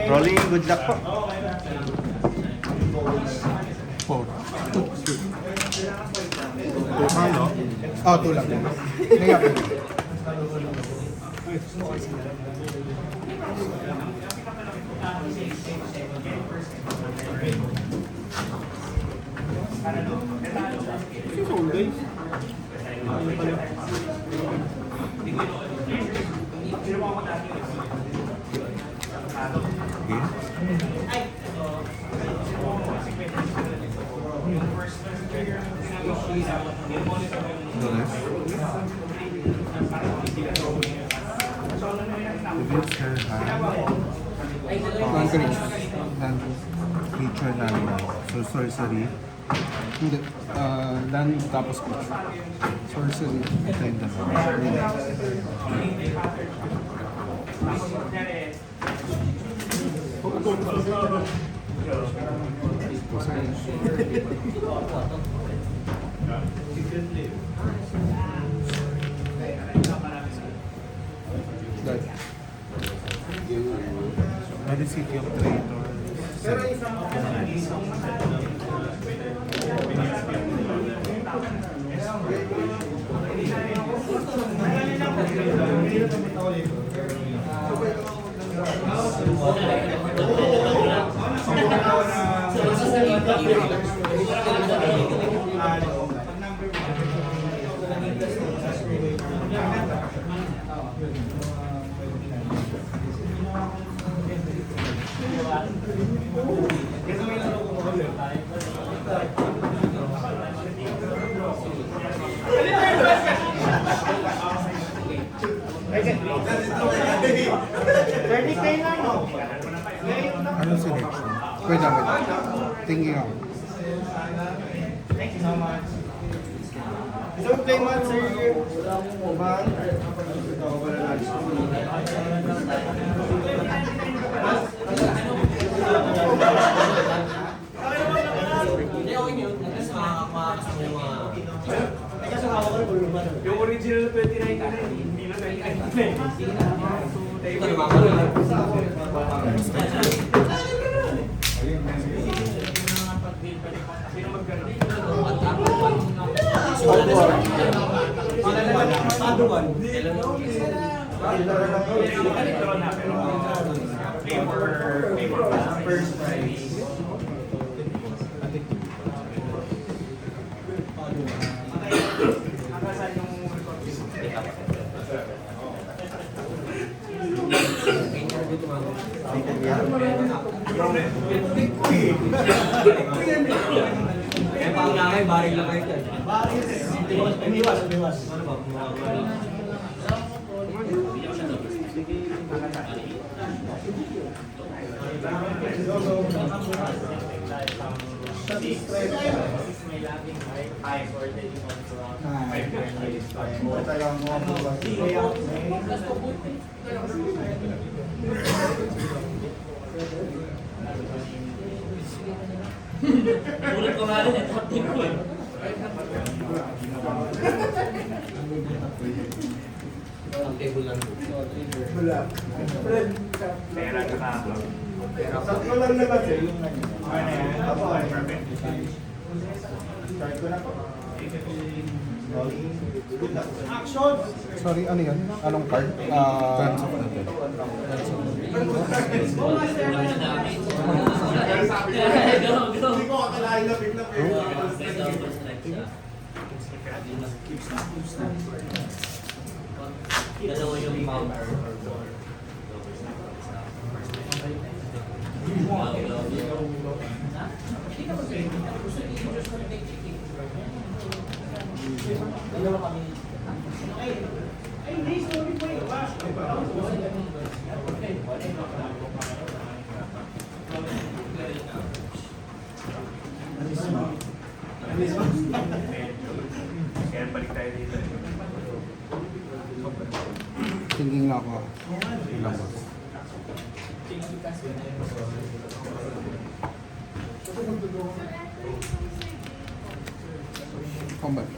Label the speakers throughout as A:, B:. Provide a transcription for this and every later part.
A: Rolling, good luck po.
B: 4. 2 no? Oh, 2 lang. Ngayon. Creature na so sorcery. Hindi. Land tapos creature. Sorcery. Ito yung dalawa. By the City of Traitors. Ano selection? Wait lang, wait lang. Thinking ako.
C: Thank you so much. So, play man, sir. Man. Ito, wala lang.
D: Yung original 29 na rin, hindi na 29 na eh. Ito naman sino magkano? First prize.
E: Eh, pang lakay, baring lang kayo dyan.
C: Umiwas.
E: Ulit ko nga rin, ito ko eh. Ang table lang.
C: Wala.
D: Pera ka na.
C: Sakto lang naman sir, yung ano. Okay na yan. Ako, perfect. Start ko na po. Good luck. Action!
B: Sorry, ano yan? Anong card? Guns of the Dead.
C: Hindi ko akalain na bigla pero
E: Dalawa yung mount.
D: Kaya balik tayo dito.
B: Thinking lang ako. Ilang ba? Combat.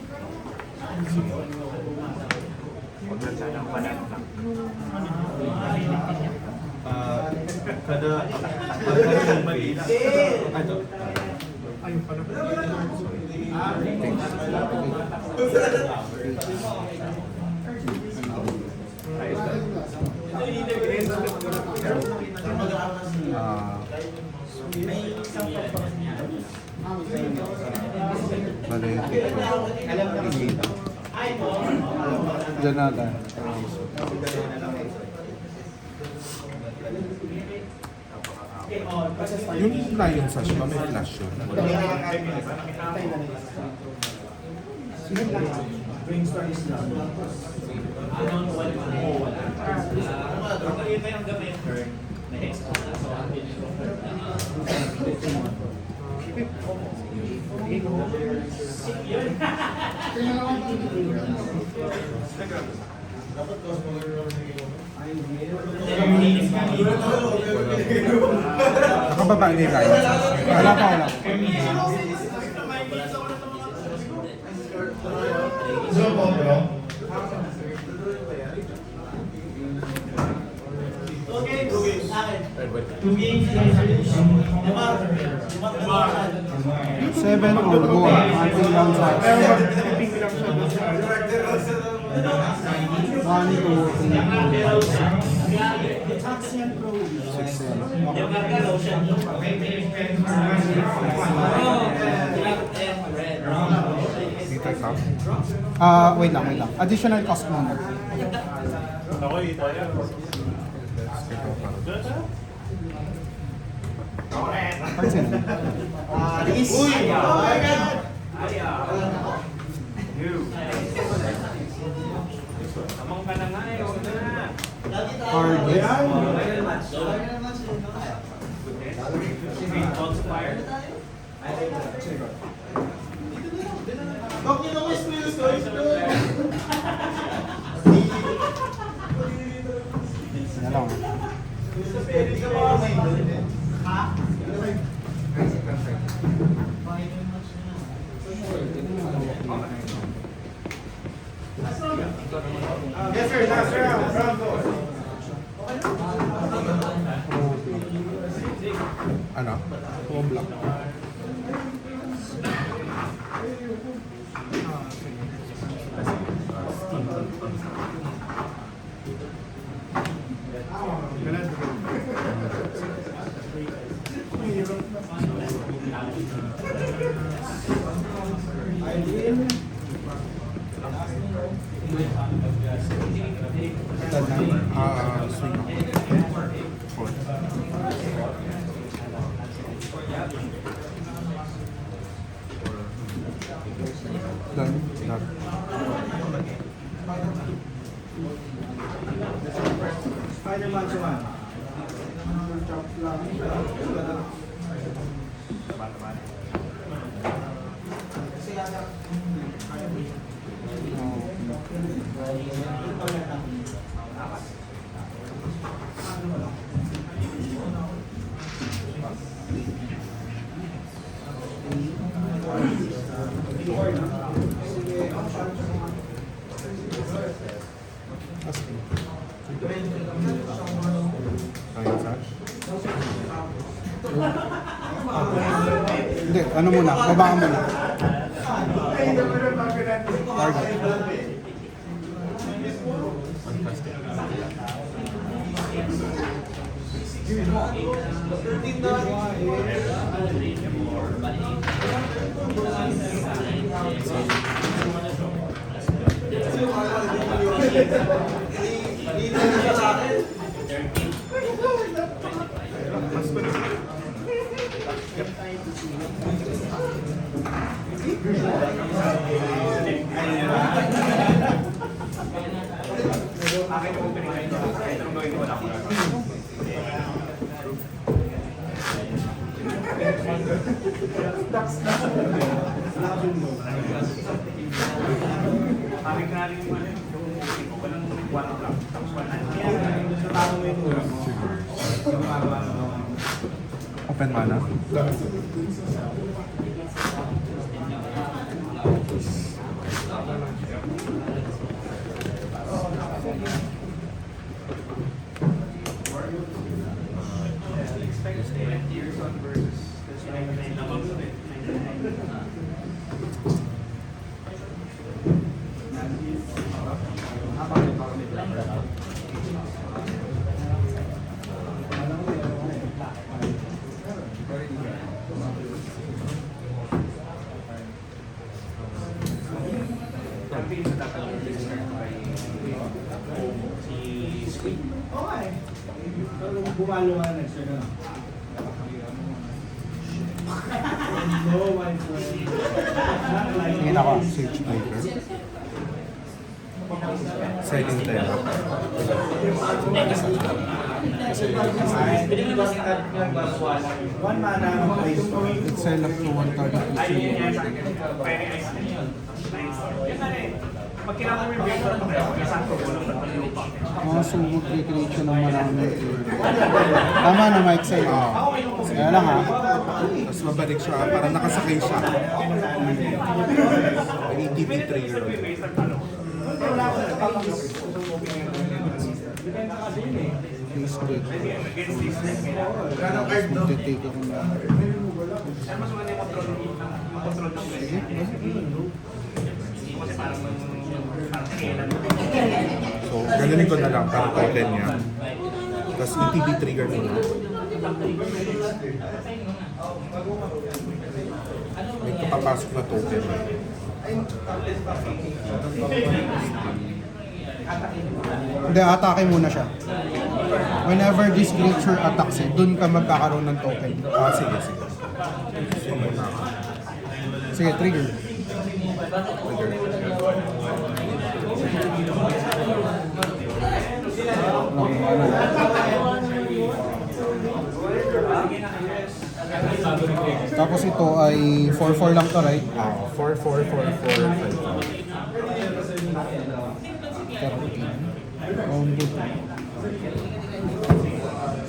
D: Huwag lang sanang panalo lang.
A: Kada isang base. Ito.
B: Ayun pala. Bale, diyan na tayo. Yung lion sash ba, may flash yun?
C: Brainstorm is lang.
B: Nakababa ni lion sash. Wala pa, wala. Seven or more. Ating lang sa 1, 2, 3, 4, 5, 6, 7. Wait lang. Additional cost mo.
A: Ako, ito yan.
B: Pansin.
C: Is. Uy! Oh my God!
D: Amang ka na nga eh, huwag na.
B: Target.
D: Green balls fire.
C: Bakit ako is
B: Yan lang.
C: Yes sir, last round. Round four.
B: Ano? Pro block. Swing ako. Four. Done.
C: Spider-Man Chuan.
B: Hindi, ano muna, baba ka muna. Target.
D: Akin yung opening line. Kahit anong gawin ko, wala ko gagawin. Akin nga rin yung ano, yung walang one block, tapos one hand.
B: Open mana.
C: Bumalo nga na sir. No, my friend.
B: Tingin ako, Sage Tiger. Selling tayo.
C: One mana ang place for it.
B: It sell up to 132.
D: Pag kailangan mo yung vector, sakto ko lang naman yung pack.
B: Mga sumot recreate siya ng marami. Tama na Mike sa'yo. Kaya lang ha. Tapos mabalik siya, parang nakasakay siya. ATV trigger. Please break. Tapos magte-take ako na.
D: Mas maganda yung control ng play. Kasi parang kailan.
B: So, ganonin ko na lang para token niya. Tapos ATV trigger ko na. May kapapasok na token. Hindi, atake muna siya. Whenever this creature attacks dun ka magkakaroon ng token. Ah, sige, sige. Sige, trigger. Tapos ito ay 4-4 lang to, right? 4-4-4-4-5. Round 2.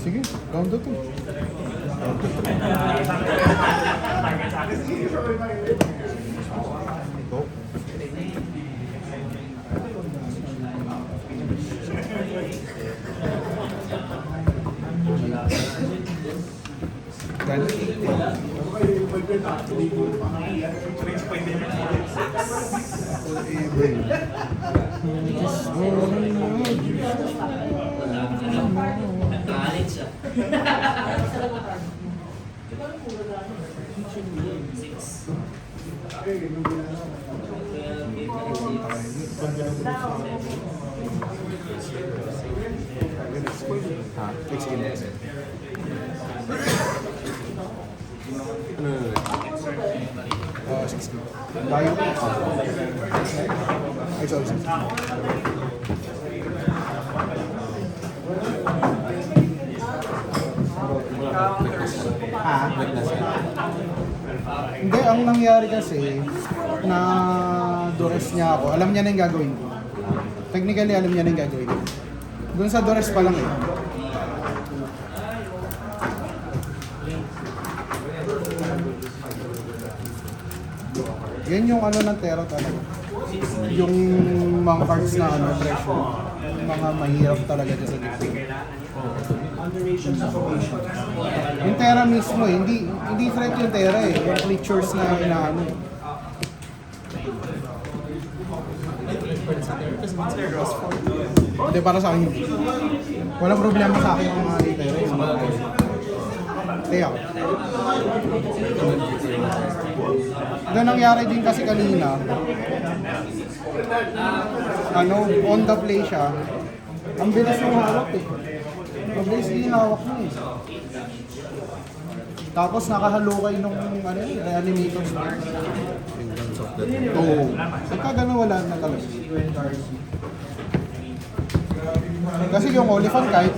B: Sige, round 2. Round 2.
E: Nagkaalit siya.
B: Tayo. Ay, sorry. Hindi, ang nangyari kasi, na Dores niya ako, alam niya na yung gagawin ko. Technically, alam niya na yung gagawin ko. Doon sa Dores pa lang eh. Yan yung ano ng Tero talaga. Yung mga cards na ano, pressure. Yung mga mahirap talaga dyan sa gitna. Yung Tera mismo eh, hindi threat yung Tera eh. Yung creatures na inaano. Hindi, para sa akin hindi. Walang problema sa akin yung mga Tera. Yung mga Tera. Ano nangyari din kasi kanina, ano, on the play siya, ang bilis ng hawak eh. Mabilis din yung hawak mo eh. Tapos nakahalukay nung ano, reanimator spell. Oo. Pagka gano'n wala na talaga. Kasi yung Oliphant kahit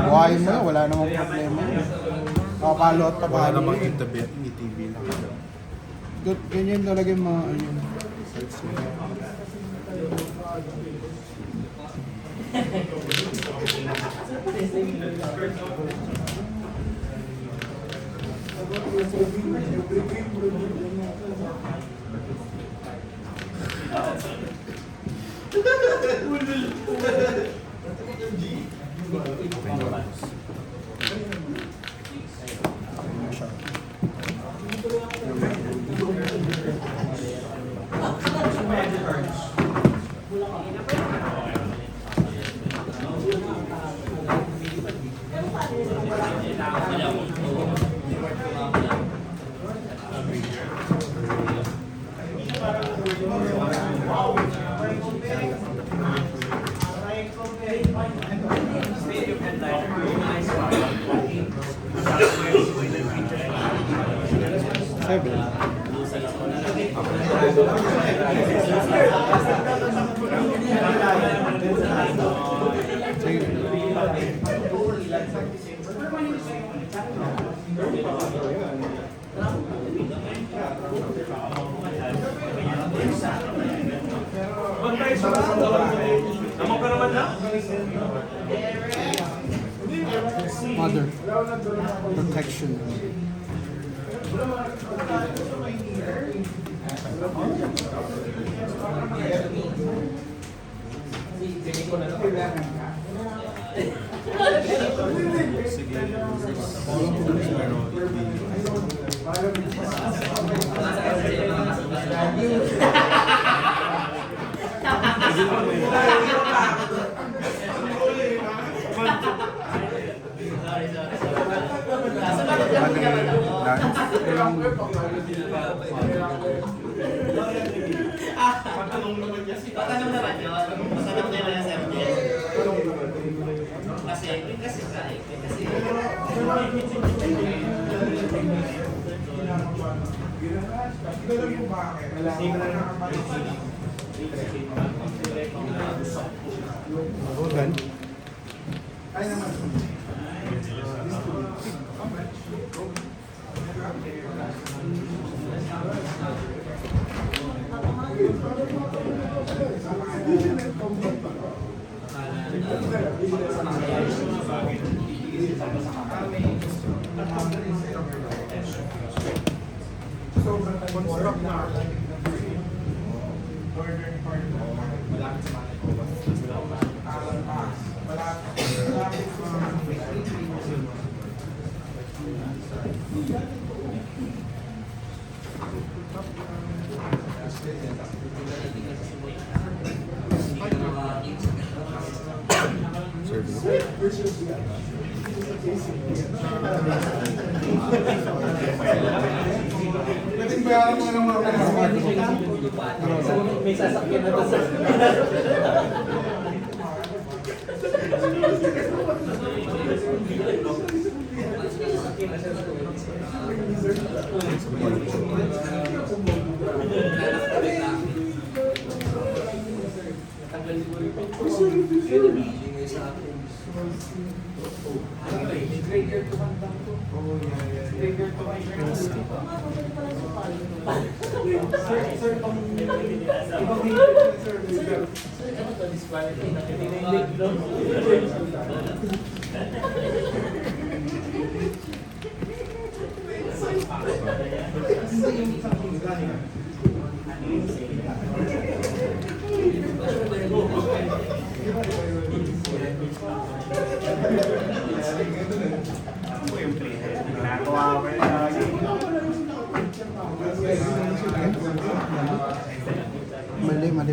B: buhayin mo yun, wala namang problema yun. Papalo at papalo.
A: Wala namang ETV lang.
B: Ganyan talaga yung mga ano. Sige.
D: Naman ka naman na?
B: Mother. Protection.
A: Sige. Pero hindi.
E: Patanong naman yun. Patanong naman yan, sir. Kasi sa kasi
B: Gan.
D: May sasakyan na to sa...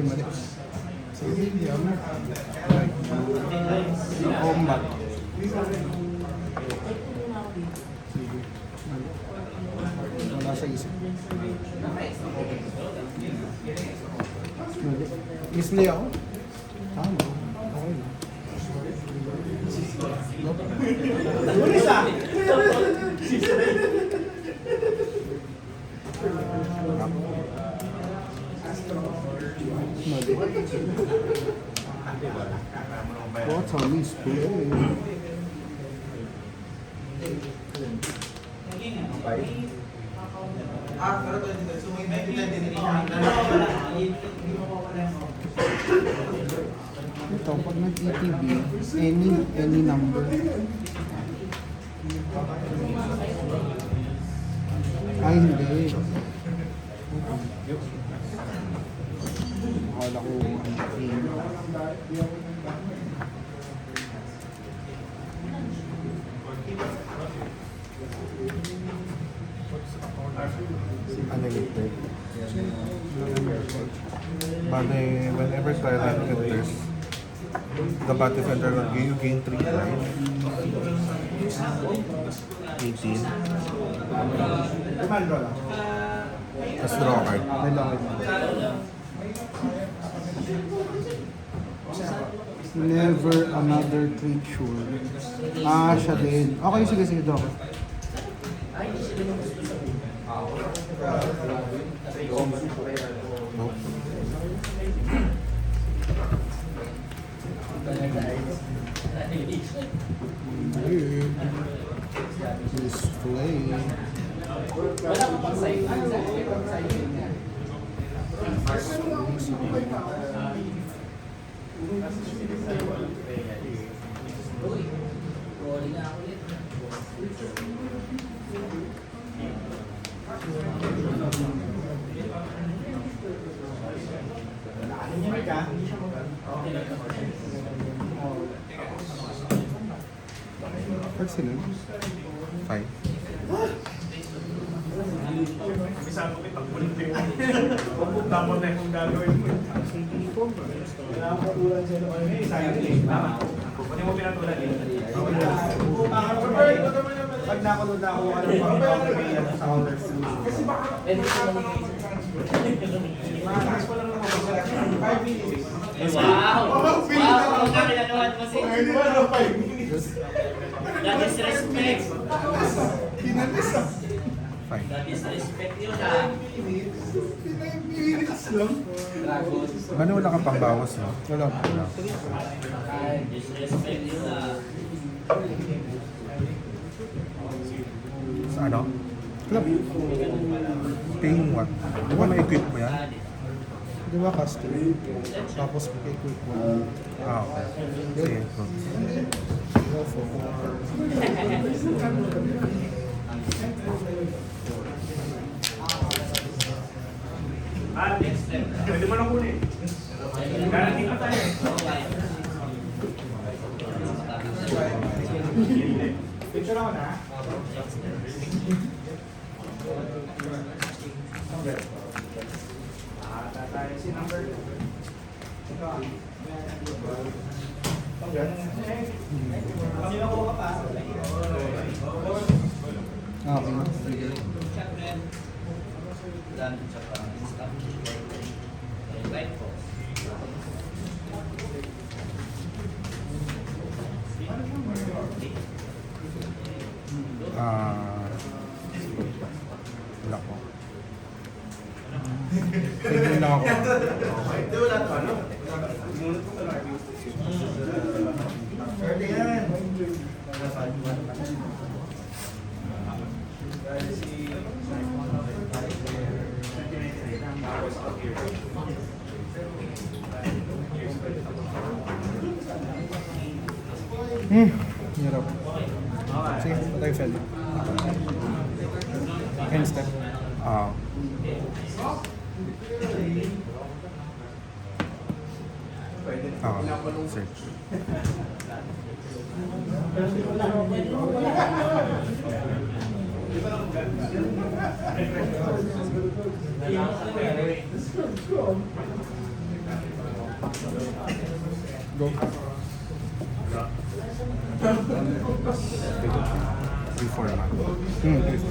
D: Mali. Sige, combat. Wala sa isip. Mali. Misli ako? Tama. Okay lang.
C: Ulis ah!
B: Mali. What's on this play? Ito, pag nag-ETB, any number. Ay, hindi. Akala ko,
A: Unlimited. Bale, whenever Twilight enters, the battle center will gain, you gain 3 life. 18. Tapos draw card.
B: may langit. Never another creature. Siya din. Okay, sige, Doc.
A: Nope.
B: Weird. Display.
D: Wala ko pang side. Ano sa side niya? Uy, rolling na ako ulit.
B: Pag sila?
A: 5.
C: Bisa ko kita kulit. Tapos na yung gagawin mo. Wala akong ulan sa ilo. Tama. Pwede mo pinatulan din. Pag nakulod na ako, ano pa sa colors. Kasi baka... Makas ko lang naman ako. 5 minutes.
E: Wow! Wow! Ang dami na naman mo si...
C: 5 minutes.
E: That is respect.
B: Pinalis ah.
A: 5.
E: That is respect yun ah.
B: 5 minutes lang.
A: Ano wala kang pambawas, no?
B: Wala.
E: Disrespect yun ah.
A: Sa ano?
B: Club.
A: Paying what? Di ba na-equip mo yan?
B: Di ba custom? Tapos equip mo.
A: Ah, okay. Sige, go.
B: Go for
C: Next step. Pwede mo na kunin. Guarantee pa tayo. Picture ako na. Tayo si number. Kami na ko kapasok.
B: Ah, okay na.
E: Dan tsaka instant. Right po.
A: Wala ko. Tignan lang ako.
C: Hindi wala pa, no? Pwede yan.
B: Hirap. Sige, patay fed. End step.
A: Ah. Ah, search.
B: Go.
A: Reformat.
B: Please.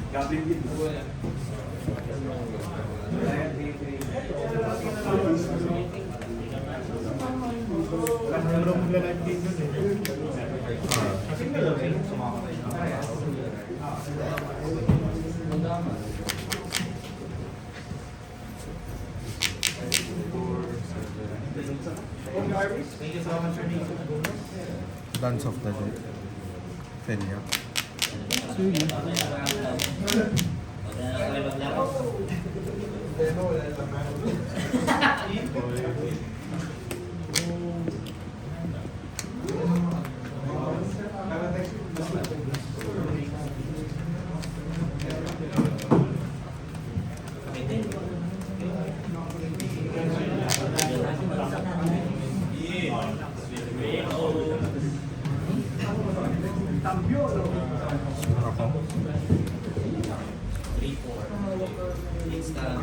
C: Goblin din. Wala mo live din yun eh. Kasi may lagay. Thank you so much for being
A: Dance of the Dead. Felia.
B: Sige.
A: Ako.
E: 3-4. Instant.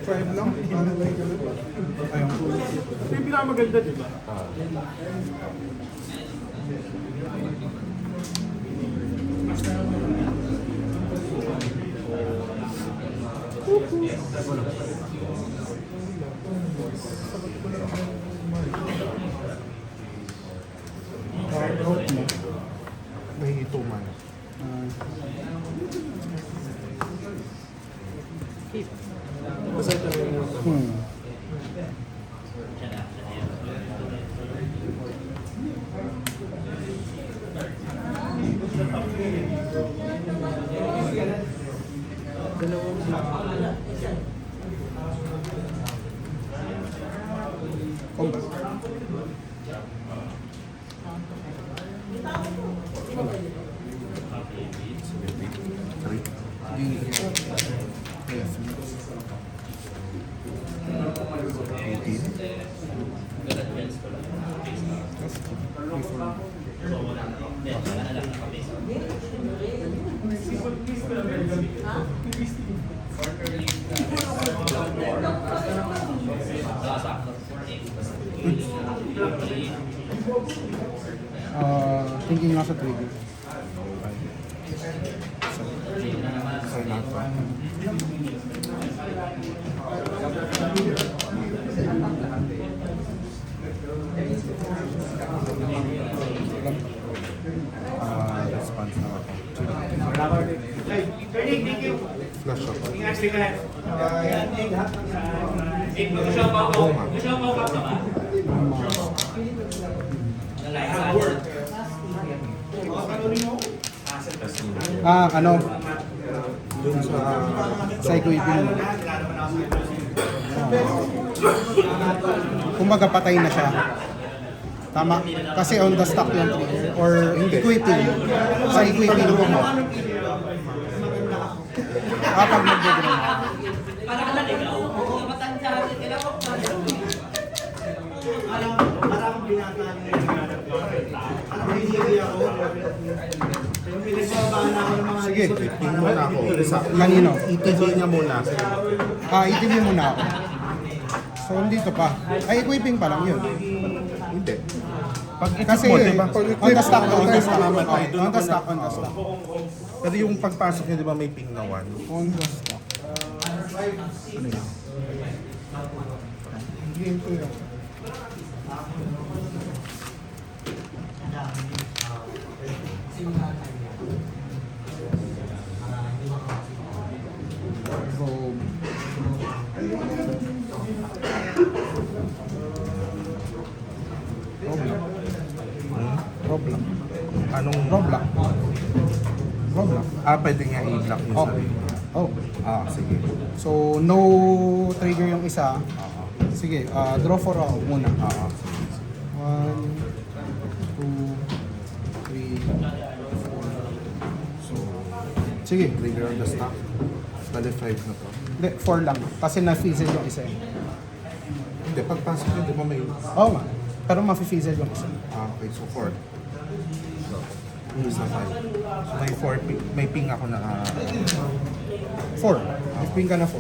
B: Five lang. Ano ba yung ganun? Ayun.
C: Ito yung pinakamaganda, di ba?
B: Rope mo.
A: May ituman.
B: Ah, hmm. Combat.
A: Three.
B: Yes.
A: 18.
B: Thinking nga sa trigger.
A: Sign out pa. Response na ako.
C: Thank you.
A: Flash ako.
C: Ingat ka lang.
B: Ano?
A: Dun sa...
B: Psycho Eating. Kumbaga patay na siya. Tama? Kasi on the stock yung trigger. Or equipping. Sa equipping mo. Kapag mag-ground.
E: Parang naligaw. Matanda rin.
F: Parang binata niya. Parang hindi ako. Pero pinagbabaan ako ng mga
B: Sige.
A: Tingin muna ako. Isa.
B: Kanino?
A: ETV niya muna. Sige.
B: ETV muna ako. So, dito pa. Ay, equipping pa lang yun.
A: Hindi. Pag
B: Kasi,
A: mo, diba?
B: on the stock, on the stock.
A: Mamatay. Doon
B: On the
A: ako
B: stock,
A: na-
B: on the stock.
A: Pero yung pagpasok niya, di ba may ping na 1?
B: On the stock. Ano yan? Game ko yun. Robe. Robe lang. Robe lang.
A: Anong...
B: Robe lang. Robe lang.
A: Pwede nga i-block yung
B: Oh.
A: sarili.
B: Oh.
A: Sige.
B: So, no trigger yung isa.
A: Oo.
B: Sige, draw for all muna.
A: Oo.
B: 1, 2, 3, 4.
A: So,
B: Sige,
A: trigger on the stock. Bali 5 na to.
B: hindi, 4 lang. Kasi na-fizzle yung isa.
A: Hindi, pagpasok niya, di ba may...
B: Oo nga. Pero ma-fizzle yung isa.
A: Okay, so 4. Isa 5. So may 4 ping, may ping ako na...
B: 4. If ping ka na 4.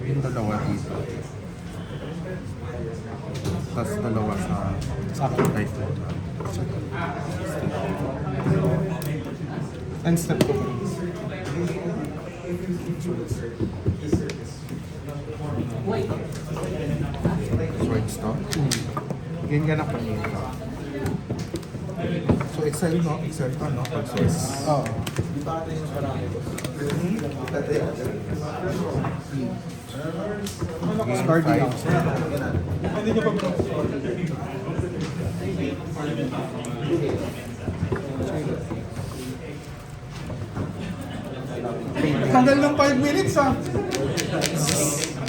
A: yung dalawa dito. Tapos dalawa sa...
B: Sa akin.
A: right.
B: And step 2.
A: Sword stop. Ganyan ka na kanina. So excel no? Excel ka no? Pag sword.
B: Oo. Scar din ako.
C: Tagal ng 5 minutes ah.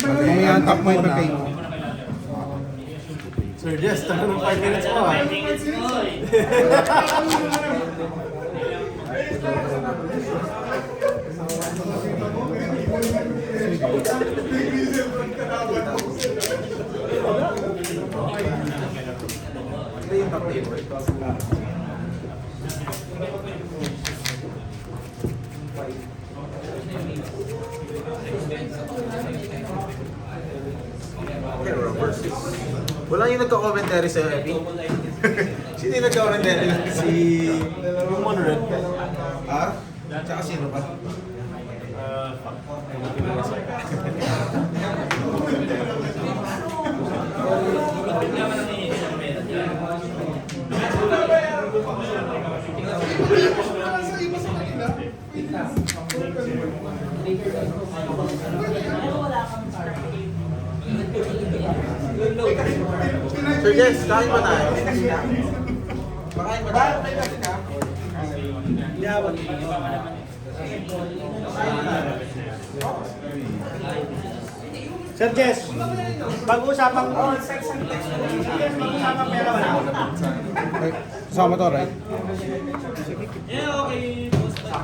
B: Mamaya ang top mo yung pagkain mo.
F: Sir Jess, tagal ng 5 minutes po ah.
A: versus. Wala yung nagka-commentary sa Epi. Sino yung nagka-commentary? Si... Yung Monred. Ha? Tsaka sino ba? Sir Jess, kain ba tayo? Makain ba tayo?
F: Sir Jess, pag-uusapan ko. Sir Jess, pag-uusapan pera wala.
B: Ay, kasama to, right?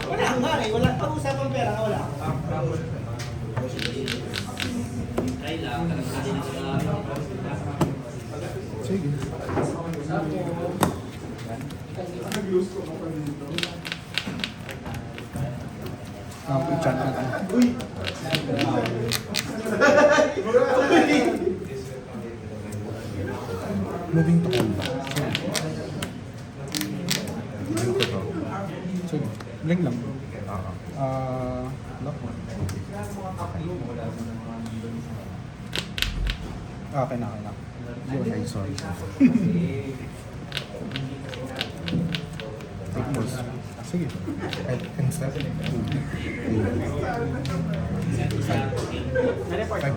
F: Wala nga eh, wala. Pag-uusapan pera wala.
B: Sige. Chat na tayo. Moving to combat.
A: Yung totoo.
B: Sige. Blink lang.
A: Ah.
B: Lock. Okay na, okay na.
A: Okay, sorry. Take pause.
B: Sige.
A: And step. Five.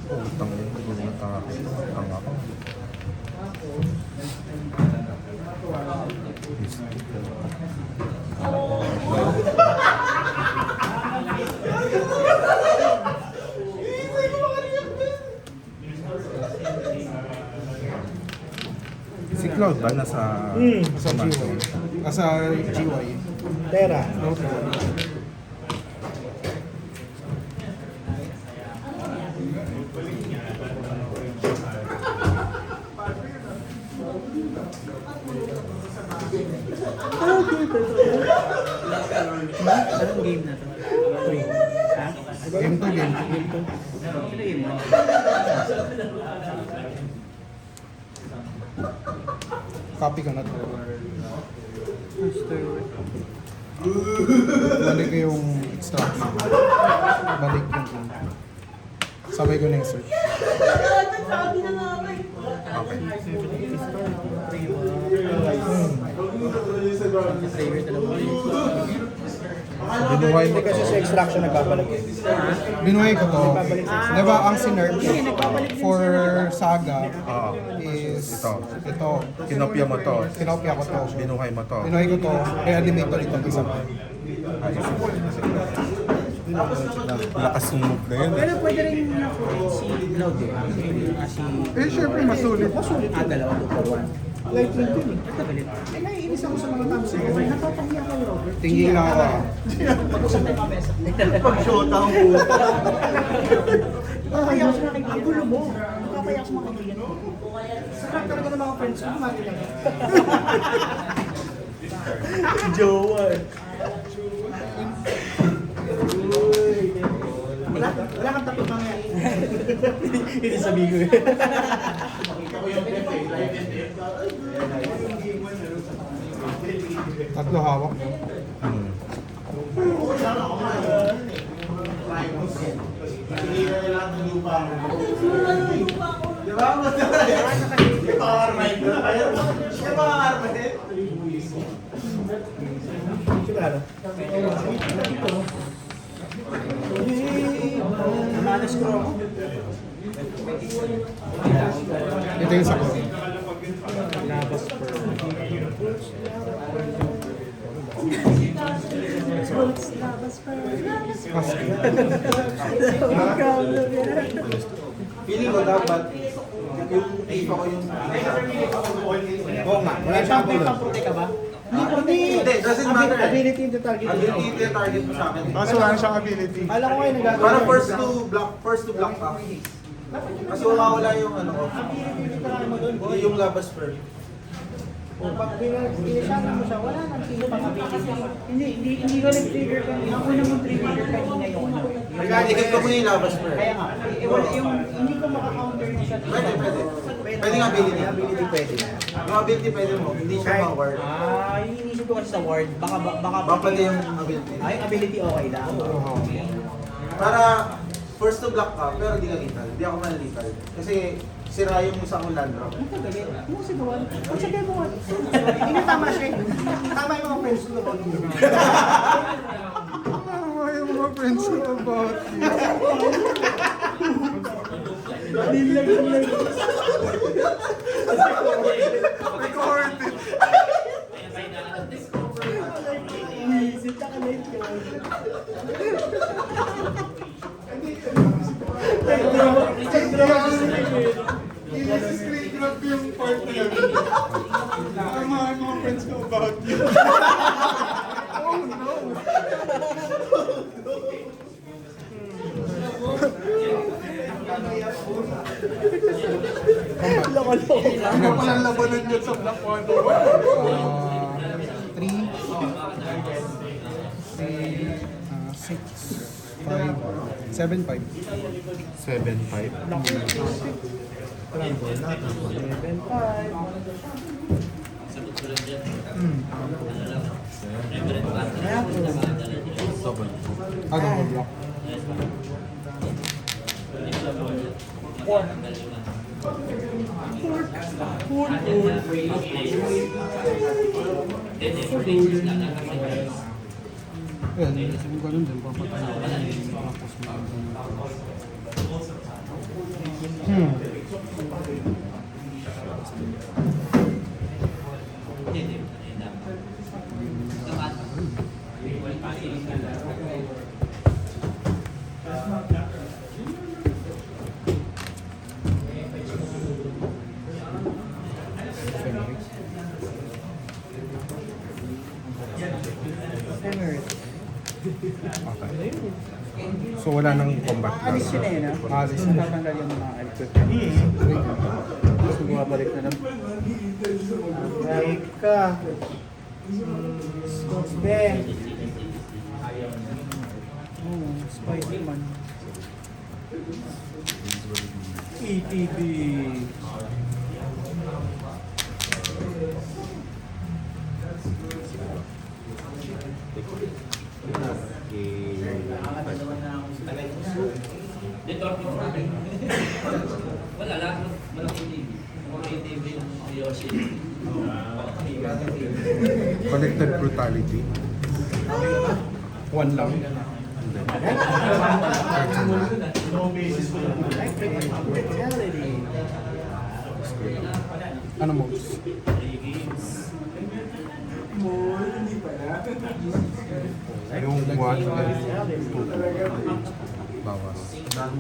A: Oh, tangin. Gulat ako. Tanga ako. Si Cloud ba nasa...
B: Sa GY. Sa GY.
F: Pera. Anong game na to?
B: Game to game. Copy ko na to. Balik ko yung extraction. Balik yung sabay ko na yung search.
A: Binuhay mo
F: Kasi
A: to.
F: sa extraction nagbabalik.
B: Binuhay ko to. Diba ang sinerp for Saga
A: Ah.
B: is
A: Ito.
B: ito.
A: Kinopya mo to.
B: Kinopya ko to.
A: Binuhay mo to.
B: Binuhay ko to. Reanimate ulit ang isa.
A: Lakas ng move na yun.
D: Pero pwede rin na-footage si Cloud eh. Si...
B: Eh, syempre masulit.
D: Dalawa, 2 for 1.
F: Light lang yun eh.
D: Nagkagalit. Eh, naiinis ako sa mga tao sa buhay. Napapahiya kayo, Robert.
B: Tingin lang ako.
D: Pag-usap tayo mamesa.
F: Pag-shota ang buo.
D: Napapahiya ako sa mga kaibigan. Ang gulo mo. Napapahiya ako sa mga kaibigan. Sarap talaga ng mga friends ko. Kumagi lang.
F: Jowa eh. Wala kang tapos mga yan. Hindi sabihin ko eh.
B: Tatlo hawak.
A: Hmm.
F: Di ba? Armide. Di ba armide? Sigurado. Manas ko.
B: Ito yung sakot.
F: Labas Feeling ko dapat yung iba ko yung oo nga, wala siyang pang-protect ka ba? Hindi, doesn't matter. Ability to target. Ability to target mo sa akin.
B: Kaso wala siyang ability.
F: Alam ko ngayon nagagawa.
A: Para first to block ka. Kasi wala yung ano ko. Yung labas first.
D: Pag pinasama mo siya, wala nang sino pang ability. Hindi ko nag-trigger kanina. Ang una mong trigger kanina yung
A: Nag-aadikit ko mo yung labas mo.
D: Kaya nga, wala yung hindi ko maka-counter yung shot.
A: Pwede. Pwede nga ability.
D: Ability pwede.
A: Yung ability pwede mo, hindi siya ma-ward.
D: Yung inisip ko kasi sa ward, baka
A: Baka pwede yung ability.
D: yung ability okay lang.
A: Para first to block ka, pero di ka lethal. Di ako man-lethal. Kasi sira yung sa akong land rock.
D: Ano si Gawan? Ang sabi mo, hindi tama siya. Tama yung mga friends ko na
B: Tama yung mga friends ko about you. Recorded.
D: Iisip ka ka na yun.
B: I-screen grab yung part na yun. Tama yung mga friends ko about you. Oh no! Ano palang labanan yun sa Black Panther? 3, 6, 5, 7, 5. 7-5. Ano mo block? Well, kung ganun din, papatay ako. Tapos Okay. So wala nang combat na.
D: Alis yun eh, no?
B: Alis.
D: Tatanggal yung mga equipment. Tapos bumabalik na lang. Balik ka. Be. Spider-Man. ETB.
E: Wala lang, malaking TV. Malaking TV ng Yoshi.
B: Collected brutality. One lang. Ano mo? Yung 1 and 2. Bawas. 1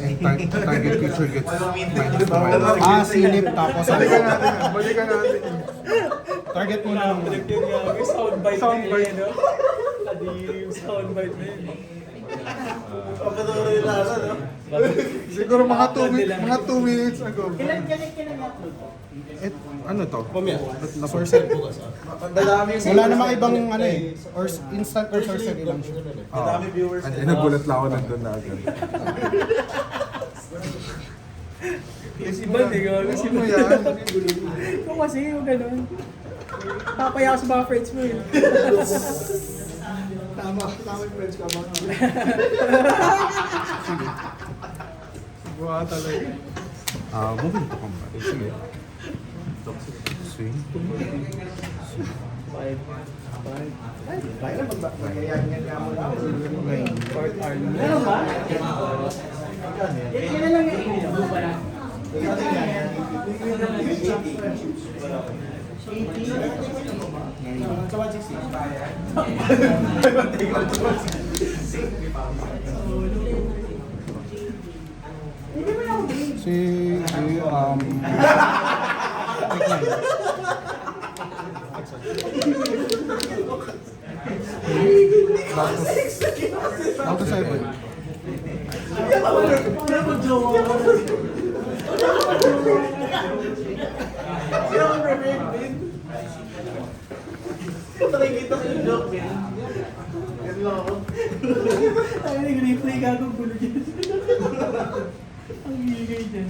B: and target creature gets -1. Silip tapos balikan natin. Target mo na lang.
C: Soundbite na yun, no? Kadiri yung soundbite na yun.
B: Siguro mga 2 minutes ago.
D: Kailan i-upload ko?
B: Ano to? Sorcery. Wala namang ibang ano eh. Or instant or sorcery lang siya.
A: Madami viewers.
B: Nagulat lang ako nandun na agad.
C: Yung si Band, eh, gawin si
B: Ano
C: Band.
B: yan?
D: Kung kasi yung gano'n. Papaya ako sa mga friends mo yun.
B: Tama yung friends ka ba? Buha talaga. Moving to combat. Sige. Swing.
D: Fourth army. Meron ba? Yan na lang yung ino ba na?
B: Down to 7.
A: Nakikita ko yung joke, man. Ganun lang ako.
D: Ay, hindi ko May gagawin gulo dyan. Ang higay dyan.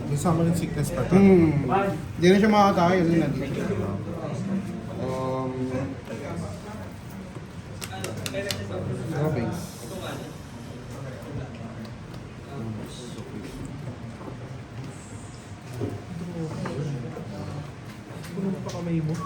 F: May summer and sickness pa to.
B: Hindi na siya makakatake kasi nandito. Grabe.
C: Puno pa kamay mo.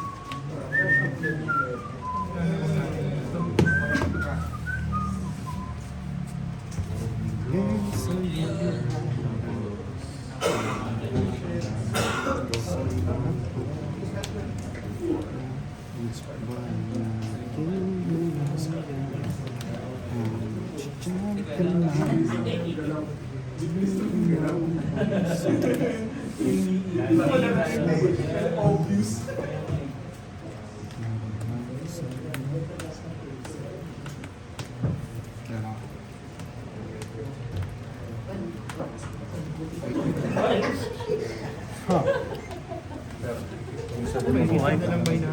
C: Kumain ka lang ba yun?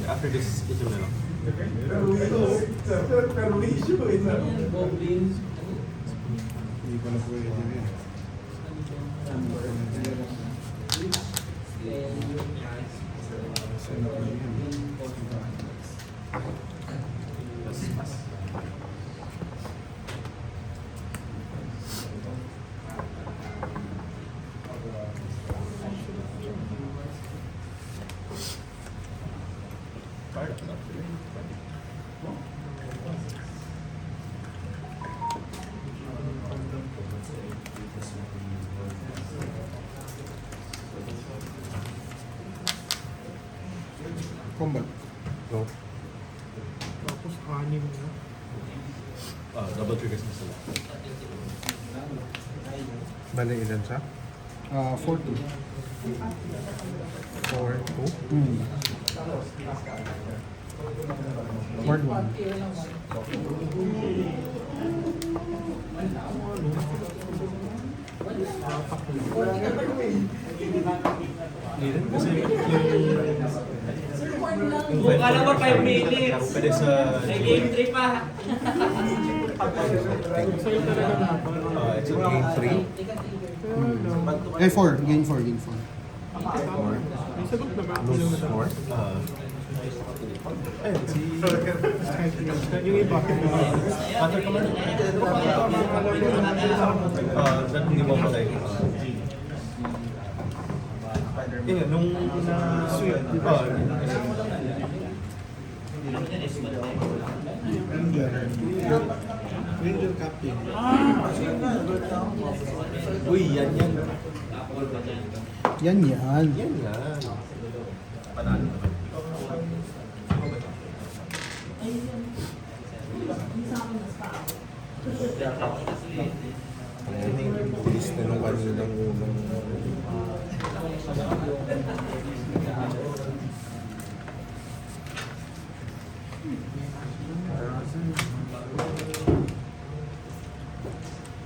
A: After this, ito na lang.
B: Hindi ko na pwede yan. Combat.
A: Go.
C: Tapos anim na.
A: Double triggers na sila.
F: Bale, ilan siya?
B: 4-2.
F: 4-2?
B: Word 1.
E: Kala mo 5 minutes.
A: Pwede sa...
E: May game 3 pa.
A: It's a game 3.
B: 4. Game 4. Game 4.
C: May sagot naman.
A: Lose score. Ayun, si...
C: Yung iba.
A: Cutter ko man. Hindi mo pa tayo. Yun, nung sweep, di ba?
F: Ranger captain.
A: Uy, yan.
B: Yan yan.
A: Yan. Panalo.
F: Ang bilis na nung kaninang unang.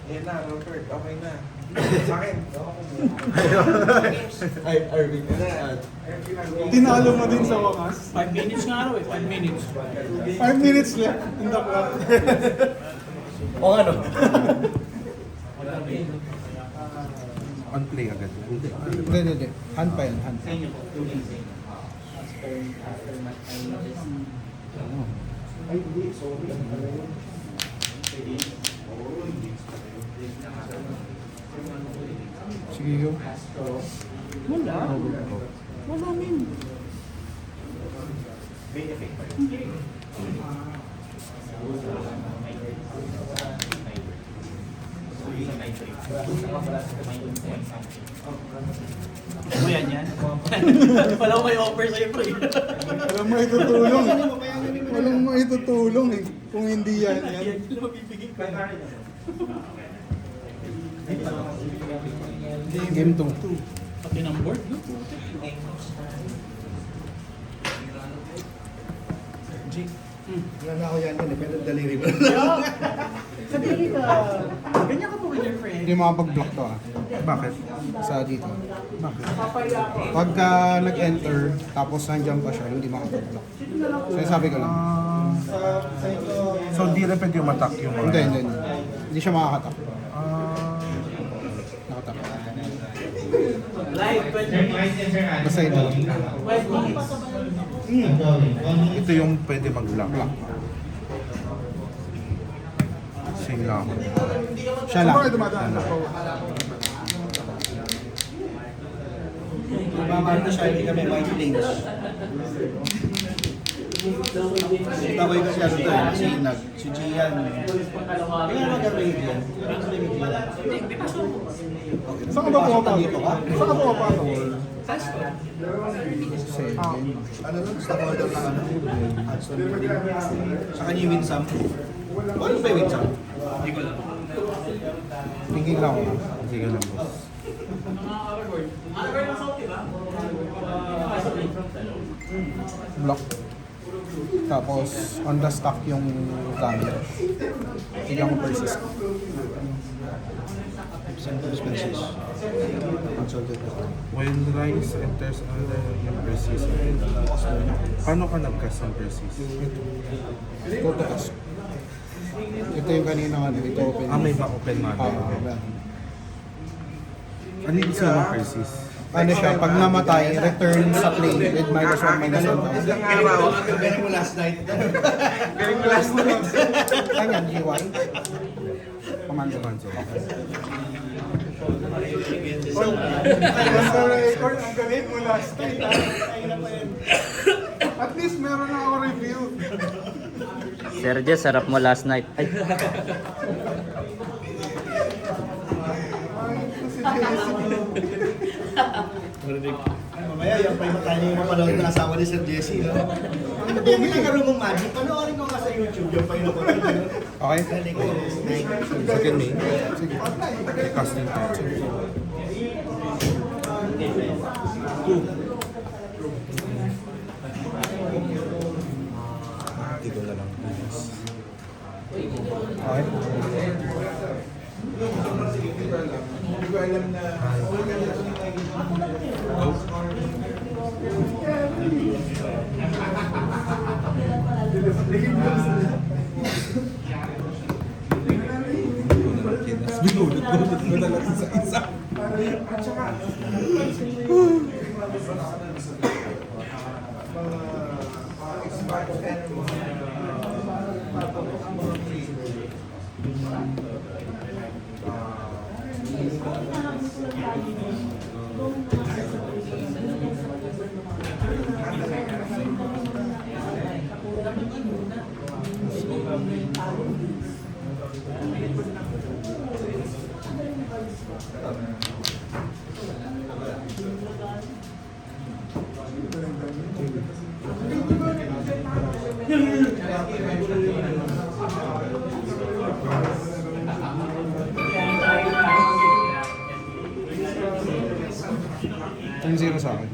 A: Ayan na, Robert. Okay na. Sa akin. Ay, Arvin.
B: Tinalo mo din sa wakas.
D: 5 minutes nga raw eh, 5 minutes.
B: 5 minutes left in the clock.
A: O ano?
F: On play agad.
B: Hindi. Hand pa yan, hand. Sige yun.
D: Wala min.
E: Ano yan? Wala ko may offer sa'yo, pre.
B: Walang maitutulong eh. Walang maitutulong eh. Kung hindi yan. Game 2.
D: Pati ng board, no?
C: Jake,
F: Wala na ako yan yun eh, pero daliri mo.
D: Sabihin ka, ganyan ka po with your friend.
B: Hindi makapag-block to ah.
A: Bakit?
B: Sa dito.
A: Bakit?
D: Papaya ako.
B: Pagka nag-enter, tapos nandiyan pa siya, hindi makapag-block. So sabi ko lang.
A: So, di rin pwede yung matak yung mga...
B: Hindi. Hindi siya makakatak. Nakatak. Basta ito lang.
A: Ito yung pwede mag-block. Same lang.
B: Siya lang.
F: Mamahal siya, hindi kami white planes. Tawag kasi ano to eh, si Inag, si Gian. Kaya mag-arrange yan.
B: Saan ka ba pumapasok?
F: Dito ka?
B: Saan ka pumapasok?
F: Ano nun? Stock order ng ano? Hudson. Sa kanya yung Winsam. Ano ba yung Winsam?
B: Thinking lang ako.
A: Sige lang, boss.
B: Block. Tapos, on the stock yung camera. Bigyan ko persist.
F: Central Species. Consulted ko.
A: When rice enters under yung persist, paano ka nag-cast ng persist?
B: Tutukas. Ito yung kanina ano, ito open.
A: May ma-open mother. Ano yung gusto ng persist?
B: Ano siya, pag namatay, return sa plane with -1, -1.
F: Galing mo last night.
B: Ano yan, GY? Commando.
C: Ang galing mo last time. At least meron na ako review.
G: Sergio, sarap mo last night. Ay,
F: Mamaya, yung pa yung tayo yung mapanood na asawa ni Sir Jesse. No? Ano ba yung nagkaroon mong magic? Panoorin ko nga sa YouTube yung pa yung napanood.
B: Okay?
F: Galing ko.
A: Second May? Sige. Casting tayo. Dito na lang.
B: Okay.
A: Binulot mo talaga sa isa.
B: Yung zero sa akin.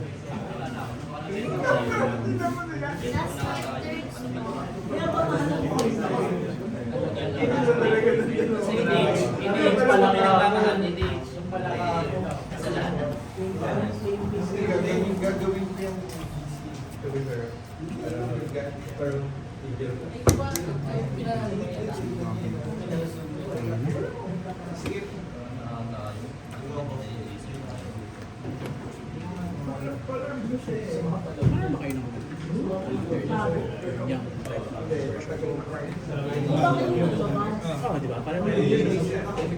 E: Oo, di ba? Parang hindi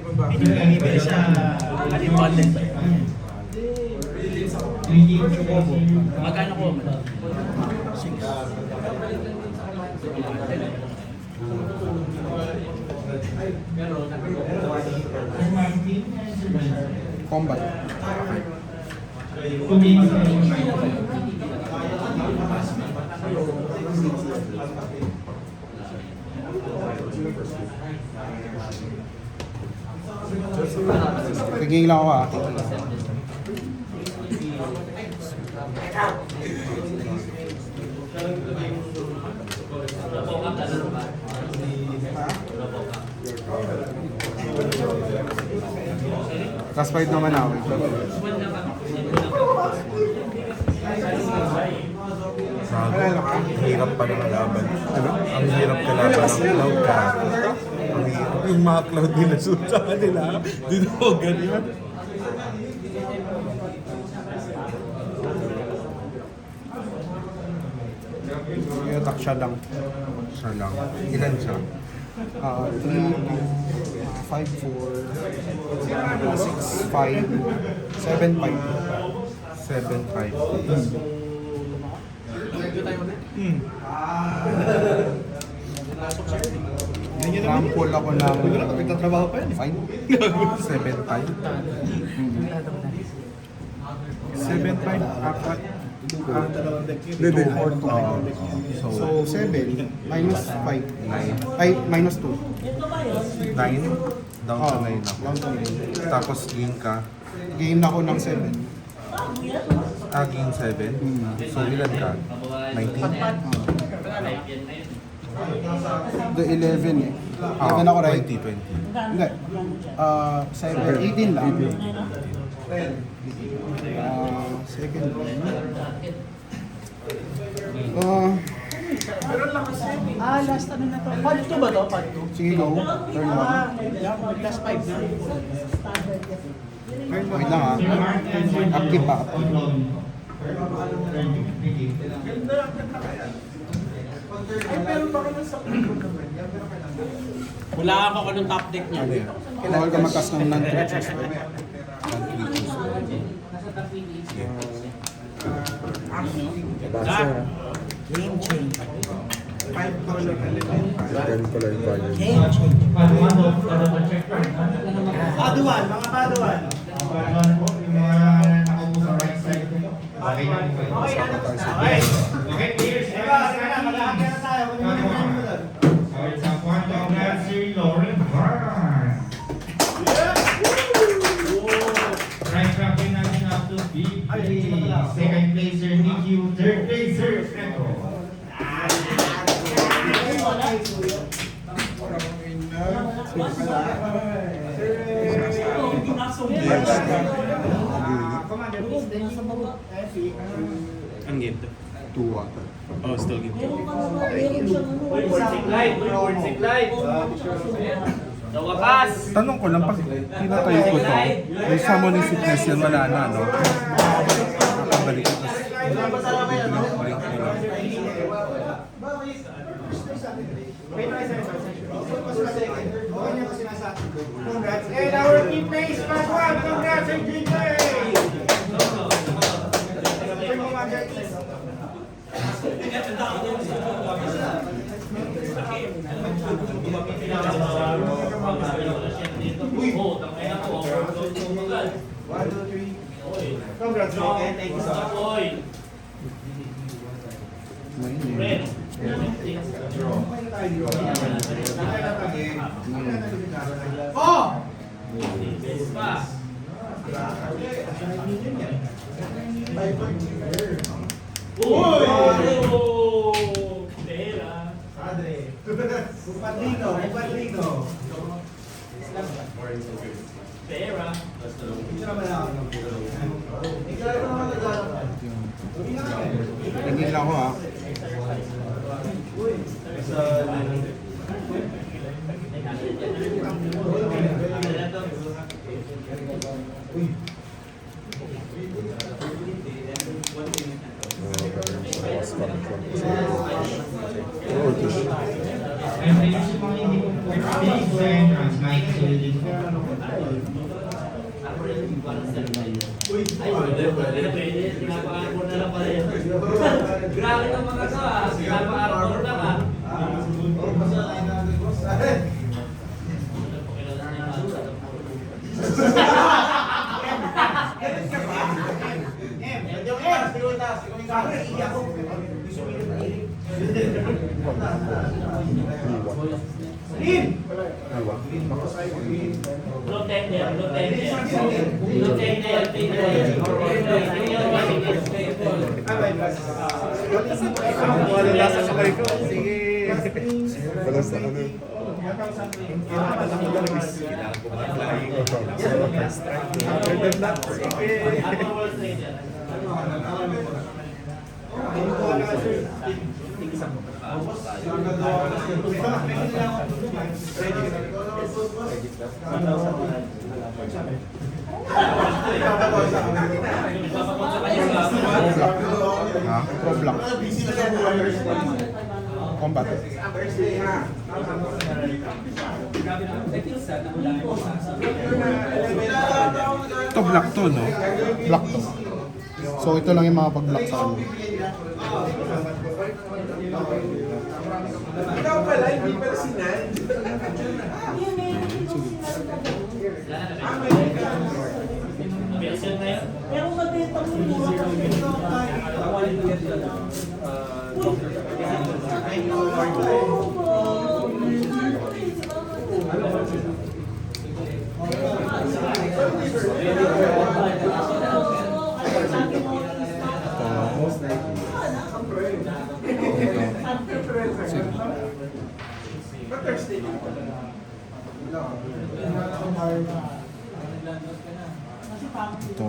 E: mo bibili sa bundle ba? Magkano ko?
B: 6. Combat. Tigil lang ako ah. Tapos 5 naman ako.
A: Ang hirap pa ng laban. Ano? Ang hirap kalaban ng cloud ka. Ang hirap. Yung mga cloud nila suit sa kanila. Dito ko ganyan.
B: Yung attack siya lang.
A: Siya lang. Ilan siya?
B: 3, 5, 4, 6, 5, 7, 5.
A: 7-5.
B: Rample ako ng
F: Nagtatrabaho pa yan.
B: 5.
A: 7-5. 7-5. Apat.
F: Dalawang deck yun.
A: Hindi.
B: or two. So 7 minus 5. Ay, minus 2.
A: 9. Down to 9 ako.
B: Down to 9.
A: Tapos game ka.
B: Gain ako ng 7.
A: Game 7. So ilan ka? 19?
B: The 11 eh. 11 ako right?
A: 20.
B: Hindi. 7, 18 lang. Second one.
D: Last ano na to? Part 2 ba to? Part 2?
B: Sige, go. Turn 1.
D: Last 5 na.
B: Wait lang ah. Active pa.
E: Wala ka kung anong top deck niya.
A: Ano yan?
B: Bawal ka magkas ng non-creatures.
D: Game change.
A: Ganun pala yung value.
D: Game change.
F: Paduan, mga paduan. Okay, players. Mag-aakya na tayo.
H: Second placer, Nicky. Third placer, Fredo.
E: Ang game to?
B: 2 ata.
E: Oh, still game to.
A: Tanong ko lang, pag pinatay ko to, may summoning sickness yan, wala na, no? Nakabalik ko, tapos blink ko lang.
F: Congrats. And our team plays back one. Congrats, NGK. Congrats, man. Thank you so much. Oh!
B: Tingin lang ako ah.
H: And then yung mga hindi ko pwede sa entrance, Mike, so dito.
E: Grabe ng mga to ah. Pinapa-armor lang ah.
F: Wala nasa kamay ko. Sige.
A: Balas na ano.
B: Ha? Pro Black. Combat.
A: Ito black to, no?
B: Black to. So ito lang yung mga pag-black sa kanya.
F: Ikaw pala, hindi pala si Nan.
D: Pero mabenta mo mura.
B: Ito.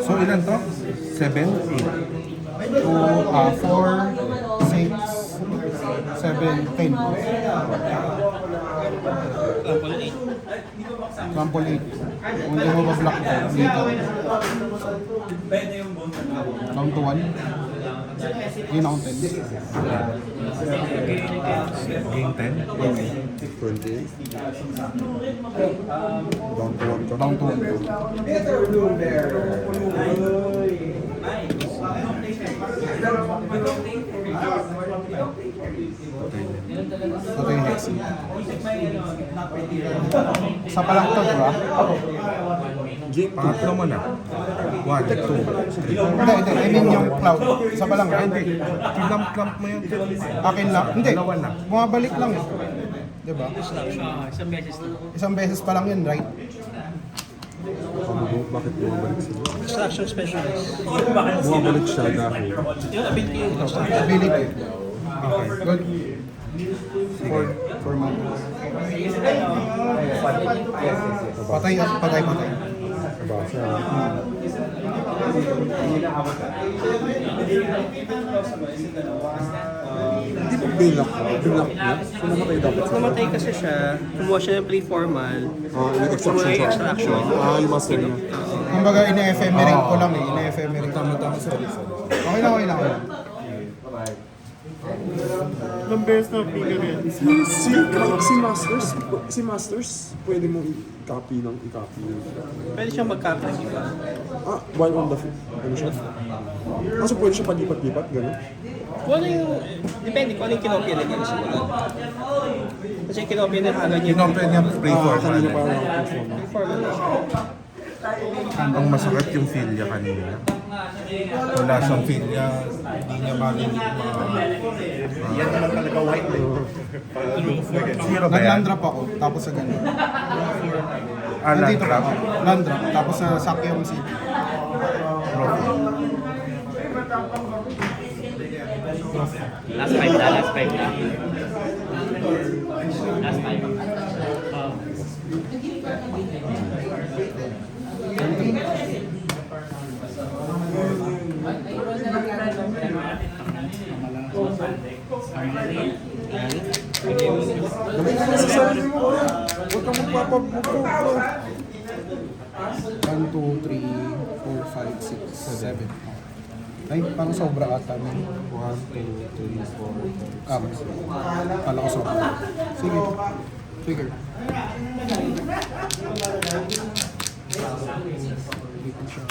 A: So ilan to? 7?
B: 4, 6, 7, 10. Sample 8. Kung hindi mo ba-block to, dito. Count to 1. Yun ako 10.
A: Game 10?
F: 20.
B: Down to 1.
F: Better room there.
B: Ito yung Hexy. Isa pa lang to, di ba?
A: Pangatlo mo na. 1, 2.
B: Hindi. I mean yung cloud. Isa pa lang, right?
A: Hindi. Kinamp mo yun.
B: Akin lang. Hindi.
A: Dalawa na.
B: Bumabalik lang eh. Di ba?
E: Isang beses lang.
B: Isang beses pa lang yun, right?
F: Bakit bumabalik sila?
E: Extraction specialist.
F: Bumabalik siya dahil.
E: Yung ability yung
B: Ability.
A: Okay.
B: Good. For months. Patay.
F: Basa. Hindi ba binak niya? So namatay dapat siya.
E: namatay kasi siya, kumuha siya ng pre-formal.
F: Extraction siya.
E: Extraction.
F: Yung muscle niya.
B: Kumbaga, ina-ephemerate ko lang eh. Ina-ephemerate.
A: Tama-tama sa
B: Okay lang.
C: Ilang beses na figure yan.
F: Si Masters, pwede mo i-copy.
E: Pwede siyang mag-copy ng iba.
F: While on the ano siya? So pwede siya paglipat-lipat, gano'n?
E: Kung ano yung, depende kung ano yung kinopia nila yung simulan. Kasi yung kinopia nila agad yung
A: Kinopia niya pre-formal.
F: Kanina parang perform.
E: pre-formal na siya.
A: Ang masakit yung filia kanina. Wala siyang filia. Hindi niya marinig
C: Yan na lang talaga white eh.
A: Zero ba yan?
B: Nag-land-drop ako, tapos sa ganun.
A: Ah,
B: Nandito pa
A: land
B: ako. Land-drop, tapos sa Sakyong City.
G: Last 5 na. Last 5.
F: Huwag kang magpapabukro.
B: 1, 2, 3, 4, 5, 6, 7. Ay, parang sobra ata. 1, 2, 3, 4, 5. Kala ko sobra. Sige. Trigger. Dito siya.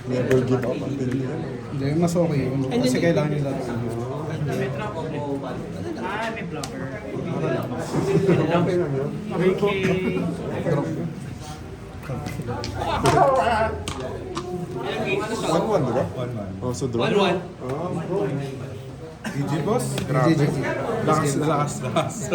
F: Never give up until the end.
B: Hindi, mas okay yun. Kasi kailangan nila ito.
E: May blocker.
F: Okay lang yun.
B: Drop yun.
A: 1-1, di ba? 1-1. Oh, so draw. 1-1. Oh, bro. GG boss. Grabe.
B: GG.
A: Lakas.